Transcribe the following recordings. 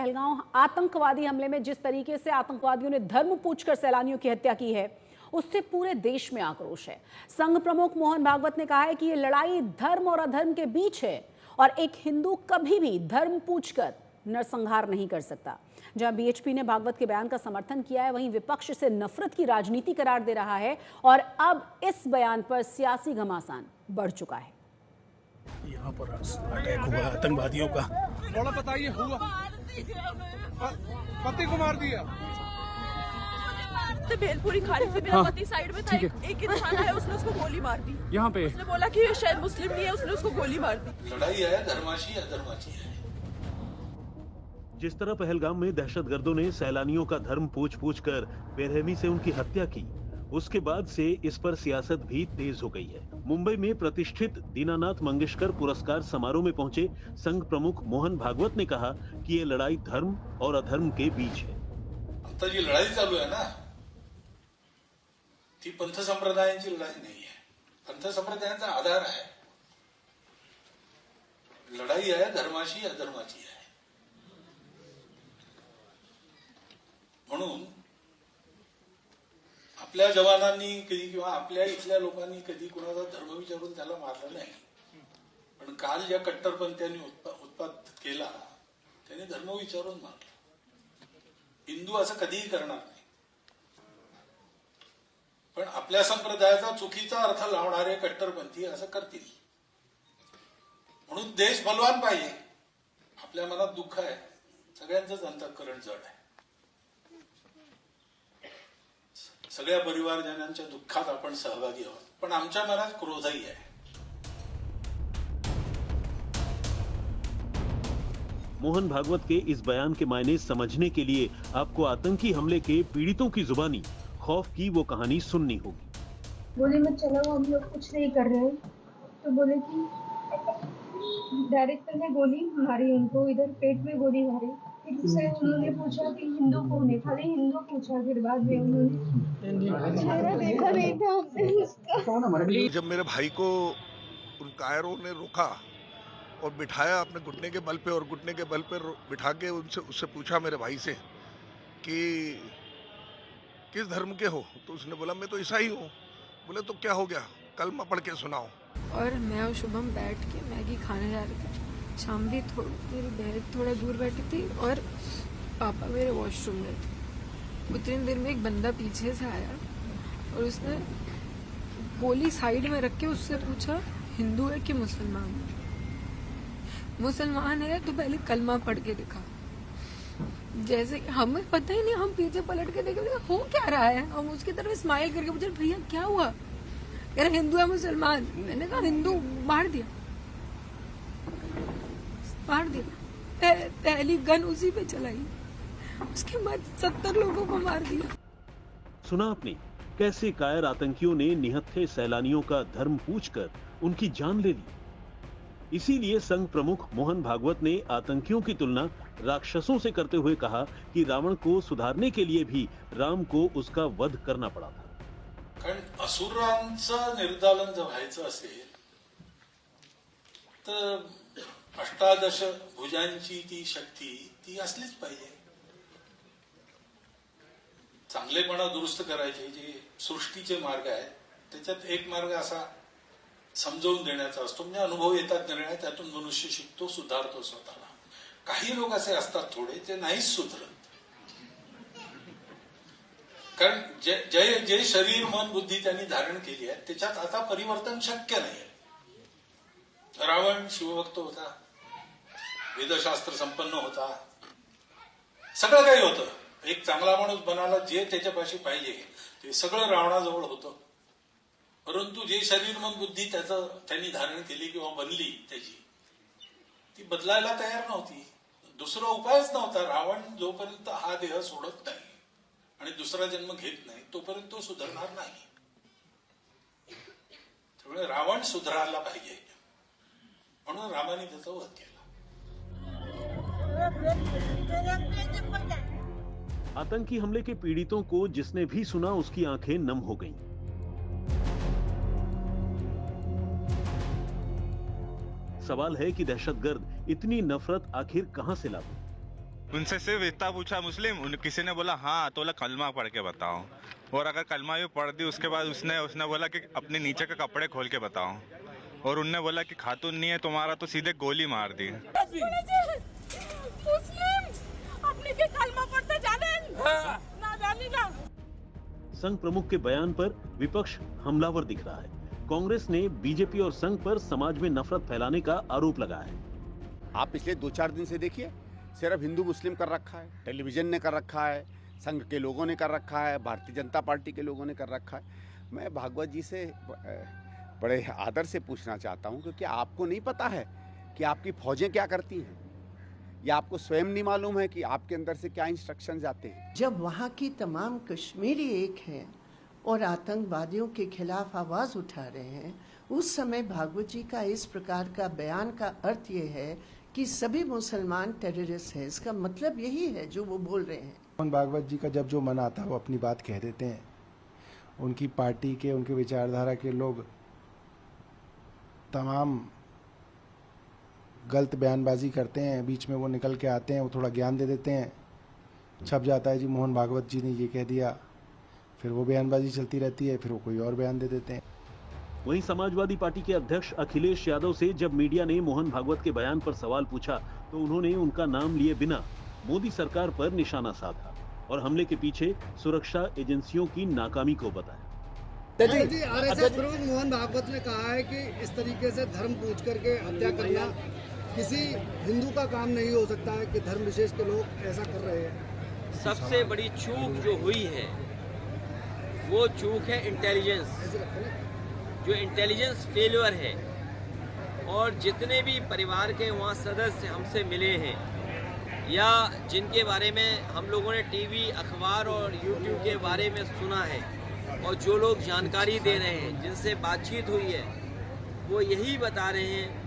पहलगाम आतंकवादी हमले में जिस तरीके से आतंकवादियों ने धर्म पूछकर सैलानियों की हत्या की है, उससे पूरे देश में आक्रोश है। संघ प्रमुख मोहन भागवत ने कहा है कि ये लड़ाई धर्म और अधर्म के बीच है और एक हिंदू कभी भी धर्म पूछकर नरसंहार नहीं कर सकता। जहां बीएचपी ने भागवत के बयान का समर्थन किया है, वहीं विपक्ष इसे नफरत की राजनीति करार दे रहा है और अब इस बयान पर सियासी घमासान बढ़ चुका है। यहाँ पर अटैक हुआ आतंकवादियों का, थोड़ा बताइए। हुआ पति को मार दिया, भेलपुरी खाड़ी से मेरा पति साइड में था, एक इंसान है, उसने उसको गोली मार दी। यहाँ पे उसने बोला कि ये शायद मुस्लिम नहीं है, उसने उसको गोली मार दी। लड़ाई है धर्माशी अधर्माशी है। जिस तरह पहलगाम में दहशतगर्दों ने सैलानियों का धर्म पूछ कर बेरहमी से उनकी हत्या की, उसके बाद से इस पर सियासत भी तेज हो गई है। मुंबई में प्रतिष्ठित दीनानाथ मंगेशकर पुरस्कार समारोह में पहुंचे संघ प्रमुख मोहन भागवत ने कहा कि ये लड़ाई धर्म और अधर्म के बीच है। आता जी लढाई चालू आहे ना, ती पंथ संप्रदायांची लढाई नाही आहे, पंथ संप्रदायांचा आधार आहे। लढाई आहे धर्माशी अधर्माची आहे। म्हणून आपल्या जवानांनी कधी किंवा आपल्या इथल्या लोकांनी कधी कुणाचा धर्म विचारून त्याला मारलं नाही, पण काल ज्या कट्टरपंथीयांनी उत्पात केला त्याने धर्म विचारून मारला। हिंदू असं कधीही करणार नाही, पण आपल्या संप्रदायाचा चुकीचा अर्थ लावणारे कट्टरपंथी असं करतील। म्हणून देश बलवान पाहिजे। आपल्या मनात दुःख आहे, सगळ्यांचंच अंतःकरण जड आहे। सगळ्या परिवारजनांच्या दुःखात आपण सहभागी आहोत, पण आमच्या मनात क्रोधही आहे। मोहन भागवत के इस बयान के मायने समझने के लिए आपको आतंकी हमले के पीड़ितों की जुबानी खौफ की वो कहानी सुननी होगी। बोले मत चलो, हम लोग कुछ नहीं कर रहे हैं। तो बोले कि डायरेक्टर ने गोली मारी उनको, इधर पेट में गोली मारी। फिर उससे उन्होंने पूछा कि हिंदू कौन है, खाली हिंदू पूछा। फिर बाद में उन्होंने चेहरा देखा नहीं था हमने उसका। जब मेरे भाई को उन कायरों ने रोका और बिठाया अपने घुटने के बल पे, और घुटने के बल पे बिठा के उससे पूछा मेरे भाई से कि किस धर्म के हो, तो उसने बोला मैं तो ईसाई हूँ। बोले तो क्या हो गया, कलमा पढ़ के सुनाओ। और मैं और शुभम बैठ के मैगी खाने जा रहे थे। शामली मेरी बहन थोड़ा दूर बैठी थी और पापा मेरे वॉशरूम में थे। उतनी देर में एक बंदा पीछे से आया और उसने गोली साइड में रख के उससे पूछा हिंदू है कि मुसलमान। मुसलमान है तो पहले कलमा पढ़ के दिखा। जैसे हमें पता ही नहीं, हम पीछे पलट के देखे हो क्या रहा है। हम उसकी तरफ स्माइल करके पूछे भैया क्या हुआ, कह रहे हिंदू है मुसलमान। मैंने कहा हिंदू, मार दिया। पहली गन उसी पे चलाई, उसके बाद 70 लोगों को मार दिया। सुना आपने कैसे कायर आतंकियों ने निहत्थे सैलानियों का धर्म पूछकर उनकी जान ले ली। इसीलिए संघ प्रमुख मोहन भागवत ने आतंकियों की तुलना राक्षसों से करते हुए कहा कि रावण को सुधारने के लिए भी राम को उसका वध करना पड़ा था। कारण असुरांचं निर्दालन जर व्हायचं असेल तर अष्टादश भुजांची ती शक्ती ती असलीच पाहिजे। चांगलेपणा दुरुस्त करायचे जे सृष्टीचे मार्ग आहेत, त्याच्यात एक मार्ग असा समजावून देण्याचा असतो, म्हणजे अनुभव येतात निर्णय, त्यातून मनुष्य शिकतो, सुधारतो स्वतःला। काही लोक असे असतात थोडे, ते नाहीच सुधरत। कारण जे शरीर मन बुद्धी त्यांनी धारण केली आहे त्याच्यात आता परिवर्तन शक्य नाही। रावण शिवभक्त होता, वेदशास्त्र संपन्न होता, सगळं काही होतं। एक चांगला माणूस बनायला जे त्याच्यापाशी पाहिजे ते सगळं रावणाजवळ होतं, परंतु जे शरीर मन बुद्धी त्यांनी धारण केली किंवा बनली त्याची, ती बदलायला तयार नव्हती। दुसरा उपायच नव्हता। रावण जोपर्यंत हा देह सोडत नाही आणि दुसरा जन्म घेत नाही तोपर्यंत तो सुधारणार नाही। त्यामुळे रावण सुधारायला पाहिजे, म्हणून रामाने त्याचा वध केला। आतंकी हमले के पीड़ितों को जिसने भी सुना उसकी आंखें नम हो गईं। सवाल है कि दहशतगर्द इतनी नफरत आखिर कहां से लाते? उनसे सिर्फ इतना पूछा मुस्लिम, किसी ने बोला हाँ, तो बोला कलमा पढ़ के बताओ। और अगर कलमा भी पढ़ दी उसके बाद उसने बोला कि अपने नीचे के कपड़े खोल के बताओ। और उनने बोला कि खातून नहीं है तुम्हारा तो सीधे गोली मार दी। संघ प्रमुख के बयान पर विपक्ष हमलावर दिख रहा है। कांग्रेस ने बीजेपी और संघ पर समाज में नफरत फैलाने का आरोप लगाया है। आप पिछले 2-4 दिन से देखिए, सिर्फ हिंदू मुस्लिम कर रखा है, टेलीविजन ने कर रखा है, संघ के लोगों ने कर रखा है, भारतीय जनता पार्टी के लोगों ने कर रखा है। मैं भागवत जी से बड़े आदर से पूछना चाहता हूं, क्योंकि आपको नहीं पता है कि आपकी फौजें क्या करती हैं, या आपको स्वयं नहीं मालूम है कि आपके अंदर से क्या इंस्ट्रक्शन जाते हैं। जब वहाँ की तमाम कश्मीरी एक हैं और आतंकवादियों के खिलाफ आवाज उठा रहे हैं, उस समय भागवत जी का इस प्रकार का बयान का अर्थ ये है कि सभी मुसलमान टेररिस्ट हैं। इसका मतलब यही है जो वो बोल रहे हैं। मोहन भागवत जी का जब जो मन आता है वो अपनी बात कह देते हैं। उनकी पार्टी के, उनके विचारधारा के लोग तमाम गलत बयानबाजी करते हैं, बीच में वो निकल के आते हैं, वो थोड़ा ज्ञान दे देते हैं, छप जाता है जी मोहन भागवत जी ने ये कह दिया, फिर वो बयानबाजी चलती रहती है, फिर वो कोई और बयान दे देते हैं। वहीं समाजवादी पार्टी के अध्यक्ष अखिलेश यादव से जब मीडिया ने मोहन भागवत के बयान पर सवाल पूछा तो उन्होंने उनका नाम लिए बिना मोदी सरकार पर निशाना साधा और हमले के पीछे सुरक्षा एजेंसियों की नाकामी को बताया। आरएसएस प्रमुख मोहन भागवत ने कहा है कि इस तरीके से धर्म पूछ करके हत्या करना किसी हिंदू का काम नहीं हो सकता है, कि धर्म विशेष के लोग ऐसा कर रहे हैं। सबसे बड़ी चूक जो हुई है वो चूक है इंटेलिजेंस, जो इंटेलिजेंस फेलियर है। और जितने भी परिवार के वहाँ सदस्य हमसे मिले हैं या जिनके बारे में हम लोगों ने टीवी, अखबार और यूट्यूब के बारे में सुना है और जो लोग जानकारी दे रहे हैं, जिनसे बातचीत हुई है, वो यही बता रहे हैं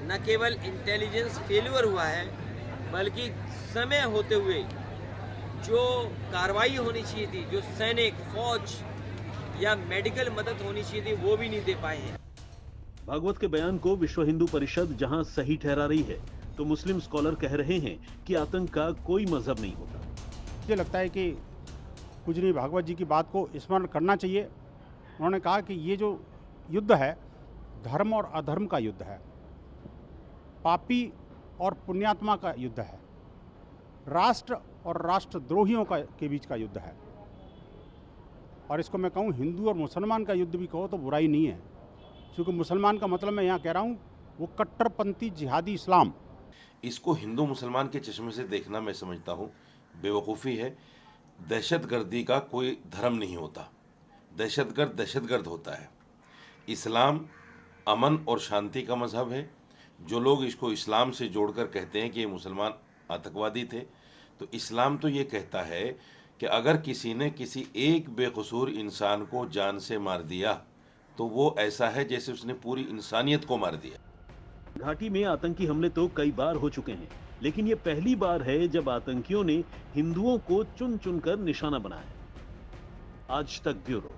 न केवल इंटेलिजेंस फेलियर हुआ है, बल्कि समय होते हुए जो कार्रवाई होनी चाहिए थी, जो सैनिक, फौज या मेडिकल मदद होनी चाहिए थी, वो भी नहीं दे पाए हैं। भागवत के बयान को विश्व हिंदू परिषद जहां सही ठहरा रही है, तो मुस्लिम स्कॉलर कह रहे हैं कि आतंक का कोई मजहब नहीं होता। मुझे लगता है कि पूजनीय भागवत जी की बात को स्मरण करना चाहिए। उन्होंने कहा कि ये जो युद्ध है, धर्म और अधर्म का युद्ध है, पापी और पुण्यात्मा का युद्ध है, राष्ट्र और राष्ट्रद्रोहियों के बीच का युद्ध है। और इसको मैं कहूँ हिंदू और मुसलमान का युद्ध भी कहो तो बुराई नहीं है, क्योंकि मुसलमान का मतलब मैं यहाँ कह रहा हूँ वो कट्टरपंथी जिहादी इस्लाम। इसको हिंदू मुसलमान के चश्मे से देखना मैं समझता हूँ बेवकूफ़ी है। दहशतगर्दी का कोई धर्म नहीं होता, दहशतगर्द होता है। इस्लाम अमन और शांति का मजहब है। जो लोग इसको इस्लाम से जोड़कर कहते हैं कि ये मुसलमान आतंकवादी थे, तो इस्लाम तो ये कहता है कि अगर किसी ने किसी एक बेकसूर इंसान को जान से मार दिया तो वो ऐसा है जैसे उसने पूरी इंसानियत को मार दिया। घाटी में आतंकी हमले तो कई बार हो चुके हैं, लेकिन ये पहली बार है जब आतंकियों ने हिंदुओं को चुन चुनकर निशाना बनाया। आज तक ब्यूरो।